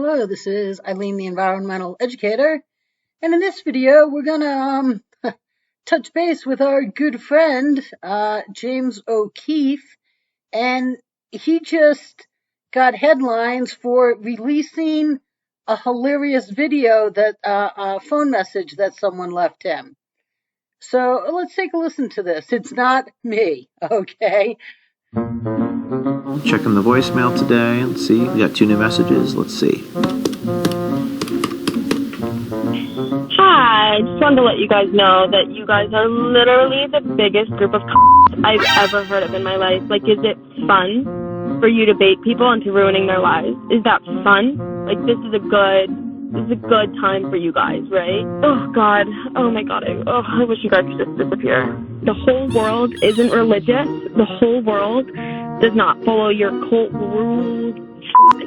Hello, this is Eileen, the environmental educator, and in this video we're gonna touch base with our good friend James Okeefe, and he just got headlines for releasing a hilarious video that a phone message that someone left him. So let's take a listen to this. It's not me, okay? Checking the voicemail today. Let's see. We got 2 new messages. Let's see. Hi, just wanted to let you guys know that you guys are literally the biggest group of I've ever heard of in my life. Like, is it fun for you to bait people into ruining their lives? Is that fun? Like, this is a good time for you guys, right? Oh, God. Oh, my God. I wish you guys could just disappear. The whole world isn't religious. The whole world does not follow your cult rules.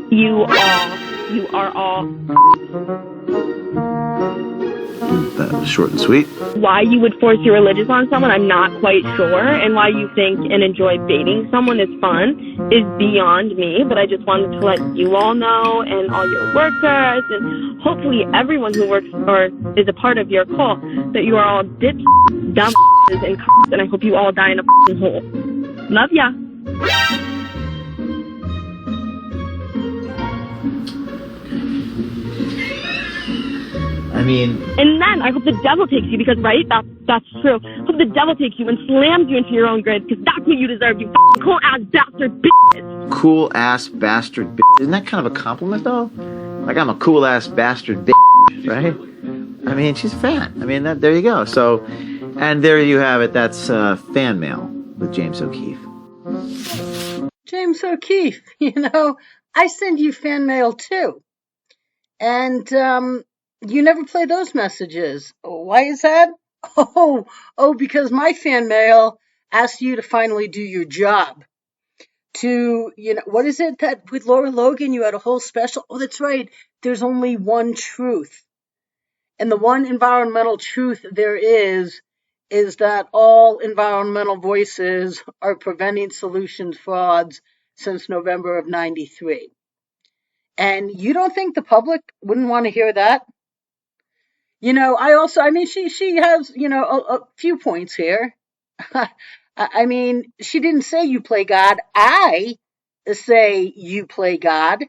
You are all. That was short and sweet. Why you would force your religion on someone, I'm not quite sure. And why you think and enjoy baiting someone is fun is beyond me. But I just wanted to let you all know, and all your workers, and hopefully everyone who works or is a part of your cult, that you are all dumb and I hope you all die in a hole. Love ya. I mean... And then I hope the devil takes you, because, right, that's true. I hope the devil takes you and slams you into your own grave, because that's what you deserve, you cool-ass bastard bitches. Cool-ass bastard bitch. Isn't that kind of a compliment, though? Like, I'm a cool-ass bastard bitch, right? I mean, she's a fan. I mean, there you go. So, and there you have it. That's fan mail with James Okeefe. James Okeefe, I send you fan mail too. And you never play those messages. Why is that? Oh, because my fan mail asks you to finally do your job. What is it that with Laura Logan you had a whole special? Oh, that's right. There's only one truth. And the one environmental truth there is that all environmental voices are preventing solutions frauds since November of '93. And you don't think the public wouldn't want to hear that? She has, a few points here. I mean, she didn't say you play God. I say you play God.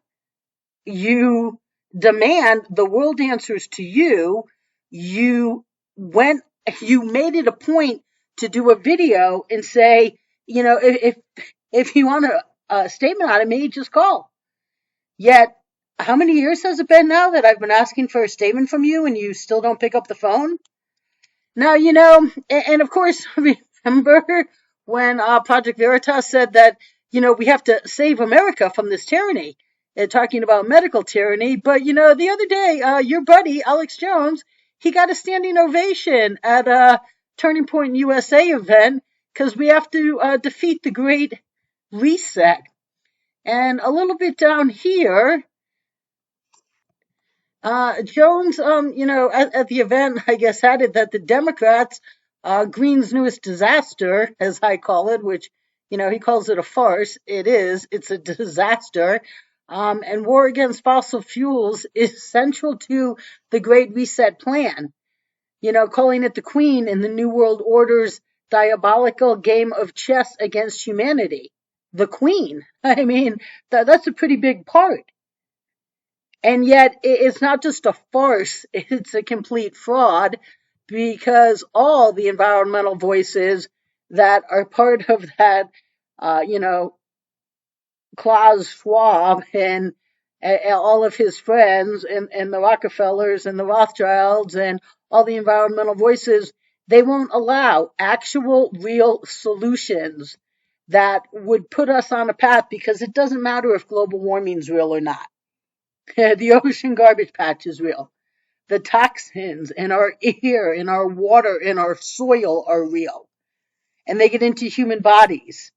You demand the world answers to you. You made it a point to do a video and say, if you want a statement out of me, just call. Yet, how many years has it been now that I've been asking for a statement from you and you still don't pick up the phone? Now, and of course, remember when Project Veritas said that, we have to save America from this tyranny. They're talking about medical tyranny. But, the other day, your buddy, Alex Jones, he got a standing ovation at a Turning Point USA event because we have to defeat the Great Reset. And a little bit down here, Jones, at the event, I guess, added that the Democrats, Green's newest disaster, as I call it, which, he calls it a farce. It's a disaster. And war against fossil fuels is central to the Great Reset plan. Calling it the Queen in the New World Order's diabolical game of chess against humanity. The Queen. I mean, that's a pretty big part. And yet it's not just a farce, it's a complete fraud, because all the environmental voices that are part of that, Klaus Schwab and all of his friends and the Rockefellers and the Rothschilds and all the environmental voices, they won't allow actual real solutions that would put us on a path, because it doesn't matter if global warming is real or not. The ocean garbage patch is real. The toxins in our air, in our water, in our soil are real. And they get into human bodies.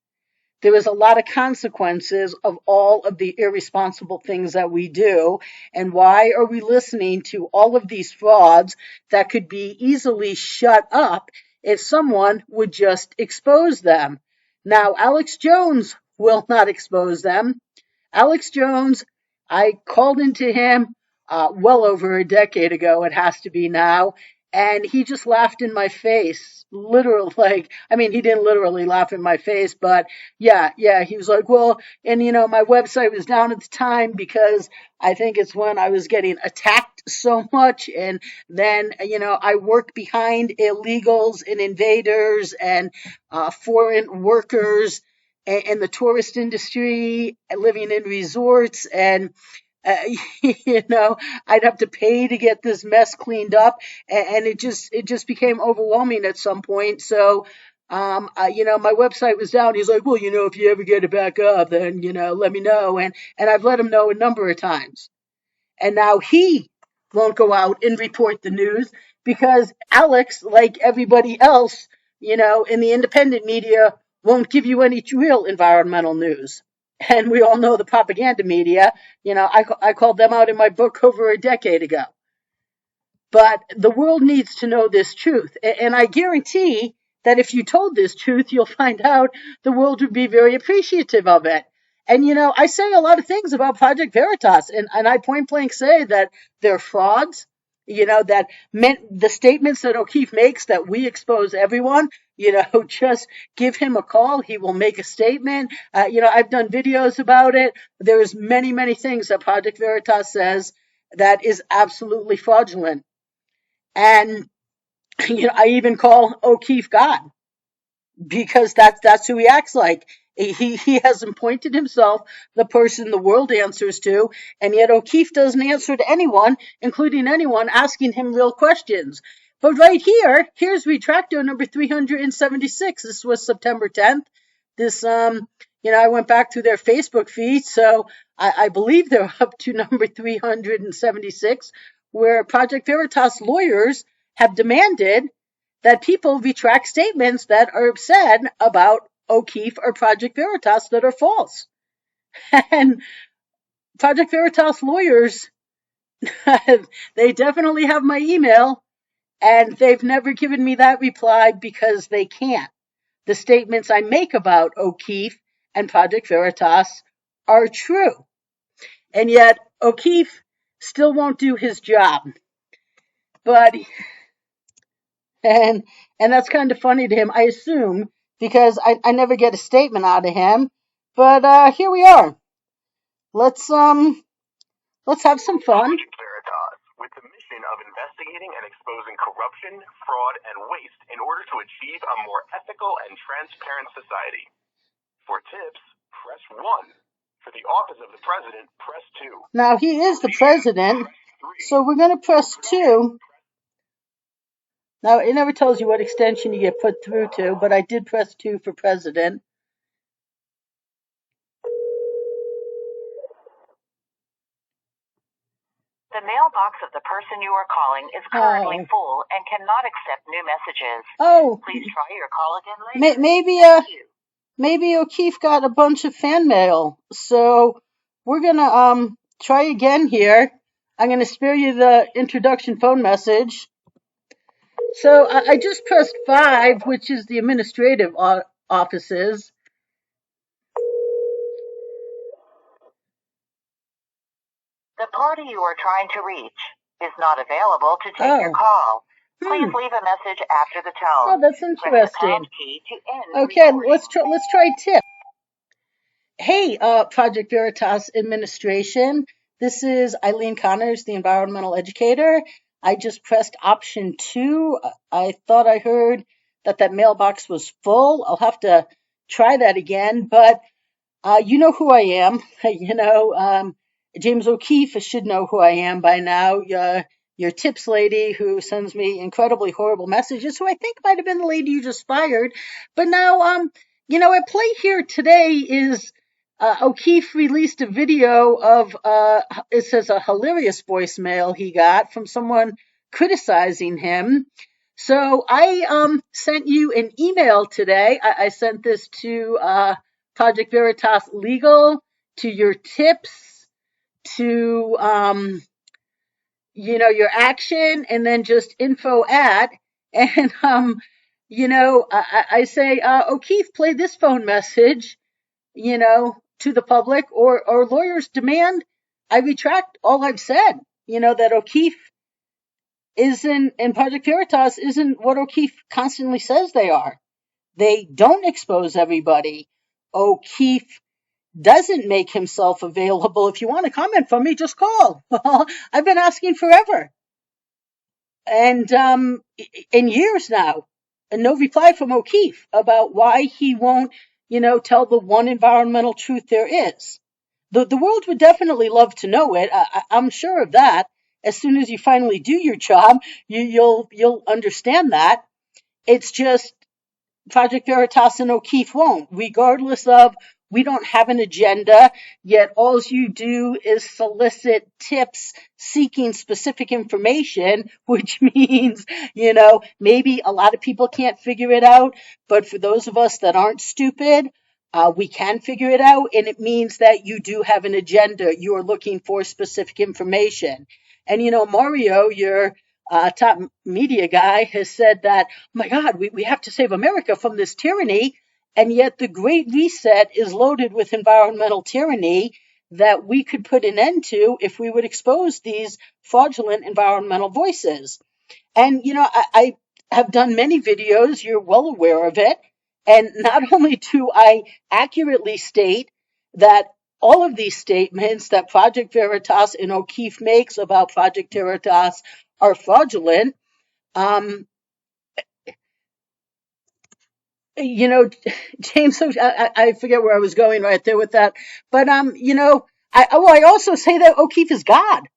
There is a lot of consequences of all of the irresponsible things that we do. And why are we listening to all of these frauds that could be easily shut up if someone would just expose them? Now, Alex Jones will not expose them. Alex Jones I called into him well over a decade ago, it has to be now, and he just laughed in my face. Literal, like, I mean, he didn't literally laugh in my face, but yeah, he was like, well, and my website was down at the time because I think it's when I was getting attacked so much, and then, I worked behind illegals and invaders and foreign workers and the tourist industry, living in resorts, and uh, I'd have to pay to get this mess cleaned up, and it just became overwhelming at some point. So, my website was down. He's like, well, if you ever get it back up, then let me know, and I've let him know a number of times. And now he won't go out and report the news because Alex, like everybody else, in the independent media, won't give you any real environmental news. And we all know the propaganda media. I called them out in my book over a decade ago. But the world needs to know this truth. And I guarantee that if you told this truth, you'll find out the world would be very appreciative of it. And, I say a lot of things about Project Veritas, and I point blank say that they're frauds, that meant the statements that Okeefe makes that we expose everyone, just give him a call. He will make a statement. I've done videos about it. There's many, many things that Project Veritas says that is absolutely fraudulent. And I even call Okeefe God because that's who he acts like. He has appointed himself the person the world answers to, and yet Okeefe doesn't answer to anyone, including anyone asking him real questions. But right here's retractor number 376. This was September 10th. This I went back through their Facebook feed, so I believe they're up to number 376, where Project Veritas lawyers have demanded that people retract statements that are said about Okeefe or Project Veritas that are false. And Project Veritas lawyers, they definitely have my email, and they've never given me that reply because they can't. The statements I make about Okeefe and Project Veritas are true. And yet Okeefe still won't do his job. But and that's kind of funny to him, I assume, because I never get a statement out of him. But here we are. Let's have some fun. Veritas, with the mission of investigating and exposing corruption, fraud, and waste in order to achieve a more ethical and transparent society. For tips, press 1. For the office of the president, press 2. Now he is the president, so we're going to press 2. Now, it never tells you what extension you get put through to, but I did press 2 for president. The mailbox of the person you are calling is currently full and cannot accept new messages. Oh. Please try your call again later. Maybe Okeefe got a bunch of fan mail. So we're going to try again here. I'm going to spare you the introduction phone message. So I just pressed 5, which is the administrative offices. The party you are trying to reach is not available to take your call. Please leave a message after the tone. Oh, that's interesting. Key to end Okay, recording. let's try tip. Hey, Project Veritas administration. This is Eileen Connors, the environmental educator. I just pressed option 2. I thought I heard that mailbox was full. I'll have to try that again, but you know who I am. James Okeefe should know who I am by now. Your tips lady who sends me incredibly horrible messages, who I think might have been the lady you just fired. But now, at play here today is Okeefe released a video of, it says a hilarious voicemail he got from someone criticizing him. So I sent you an email today. I sent this to Project Veritas Legal, to your tips, to your action, and then just info at, and I say, Okeefe, play this phone message, to the public, or lawyers demand I retract all I've said. That Okeefe and Project Veritas isn't what Okeefe constantly says they are. They don't expose everybody. Okeefe doesn't make himself available. If you want to comment from me, just call. I've been asking forever. And in years now, and no reply from Okeefe about why he won't, tell the one environmental truth there is. The world would definitely love to know it. I'm sure of that. As soon as you finally do your job, you'll understand that. It's just Project Veritas and Okeefe won't, regardless of we don't have an agenda, yet all you do is solicit tips seeking specific information, which means, maybe a lot of people can't figure it out, but for those of us that aren't stupid, we can figure it out, and it means that you do have an agenda. You are looking for specific information. And, Mario, your top media guy, has said that, oh my God, we have to save America from this tyranny. And yet the Great Reset is loaded with environmental tyranny that we could put an end to if we would expose these fraudulent environmental voices. And, I have done many videos, you're well aware of it. And not only do I accurately state that all of these statements that Project Veritas and Okeefe makes about Project Veritas are fraudulent, James, I forget where I was going right there with that. But, I also say that Okeefe is God.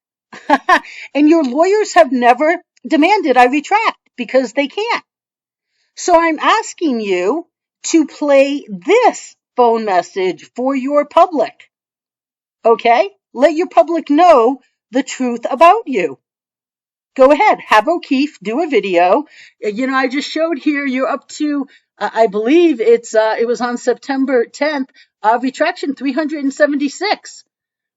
And your lawyers have never demanded I retract because they can't. So I'm asking you to play this phone message for your public. Okay? Let your public know the truth about you. Go ahead, have Okeefe do a video. I just showed here you're up to, I believe it was on September 10th, retraction 376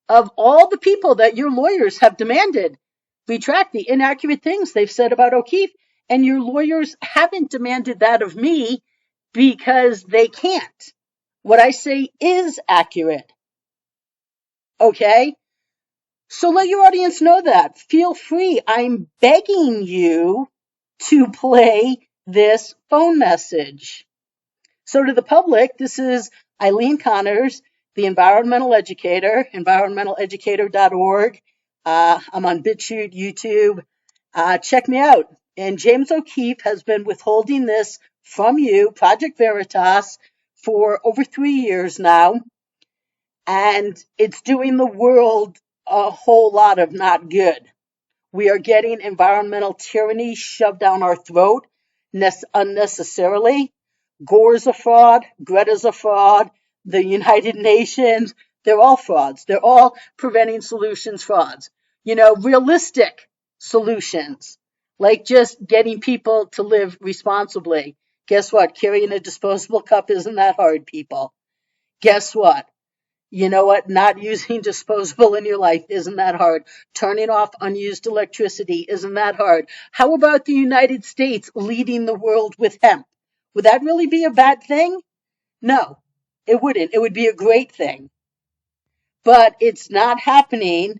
of all the people that your lawyers have demanded retract the inaccurate things they've said about Okeefe, and your lawyers haven't demanded that of me because they can't. What I say is accurate. Okay? So let your audience know that. Feel free. I'm begging you to play this phone message. So to the public, this is Eileen Connors, the environmental educator, environmentaleducator.org. I'm on BitChute, YouTube. Check me out. And James Okeefe has been withholding this from you, Project Veritas, for over 3 years now. And it's doing the world a whole lot of not good. We are getting environmental tyranny shoved down our throat unnecessarily. Gore's a fraud, Greta's a fraud, the United Nations, they're all frauds. They're all preventing solutions frauds. Realistic solutions, like just getting people to live responsibly. Guess what? Carrying a disposable cup isn't that hard, people. Guess what? You know what? Not using disposable in your life isn't that hard. Turning off unused electricity isn't that hard. How about the United States leading the world with hemp? Would that really be a bad thing? No, it wouldn't. It would be a great thing. But it's not happening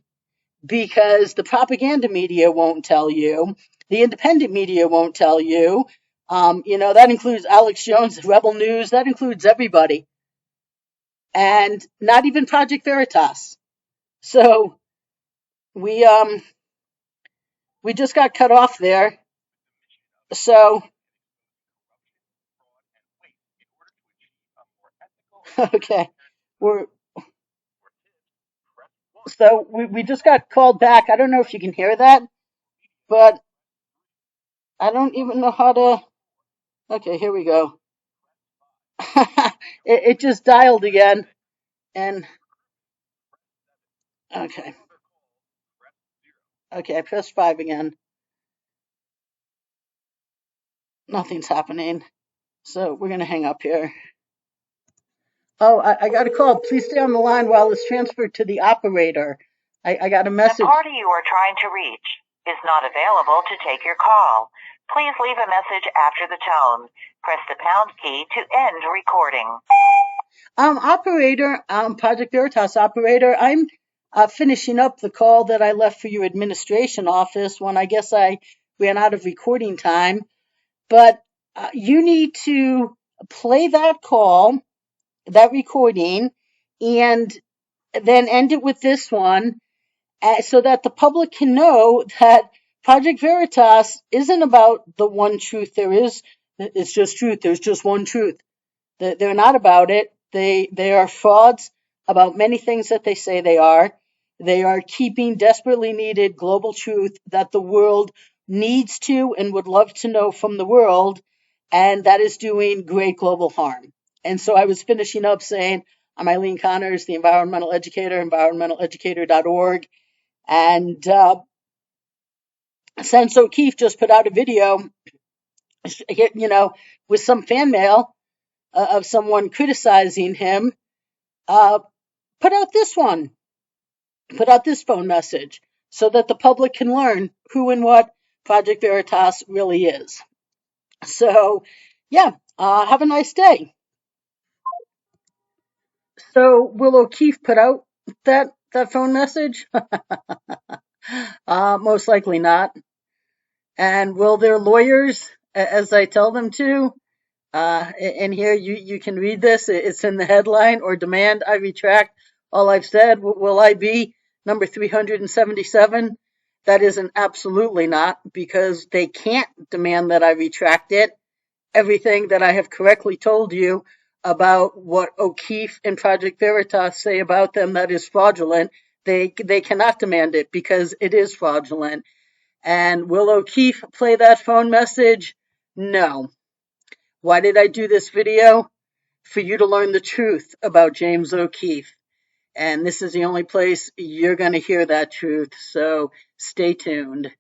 because the propaganda media won't tell you. The independent media won't tell you. That includes Alex Jones, Rebel News. That includes everybody. And not even Project Veritas. So we just got cut off there. So okay, we just got called back. I don't know if you can hear that, but I don't even know how to. Okay, here we go. it just dialed again, and okay, I pressed 5 again. Nothing's happening, so we're gonna hang up here. Oh, I got a call. Please stay on the line while it's transferred to the operator. I got a message. The party you are trying to reach is not available to take your call. Please leave a message after the tone. Press the pound key to end recording. Operator, Project Veritas operator, I'm finishing up the call that I left for your administration office when I guess I ran out of recording time. But you need to play that call, that recording, and then end it with this one so that the public can know that Project Veritas isn't about the one truth there is. It's just truth. There's just one truth. They're not about it. They are frauds about many things that they say they are. They are keeping desperately needed global truth that the world needs to and would love to know from the world, and that is doing great global harm. And so I was finishing up saying, I'm Eileen Connors, the environmental educator, environmentaleducator.org. And since Okeefe just put out a video, with some fan mail of someone criticizing him, put out this one, put out this phone message so that the public can learn who and what Project Veritas really is. So, yeah, have a nice day. So, will Okeefe put out that phone message? Most likely not. And will their lawyers, as I tell them to, and here you can read this, it's in the headline, or demand I retract all I've said, will I be number 377? That is an absolutely not, because they can't demand that I retract it. Everything that I have correctly told you about what Okeefe and Project Veritas say about them that is fraudulent, they cannot demand it because it is fraudulent. And will Okeefe play that phone message? No. Why did I do this video? For you to learn the truth about James Okeefe. And this is the only place you're going to hear that truth. So stay tuned.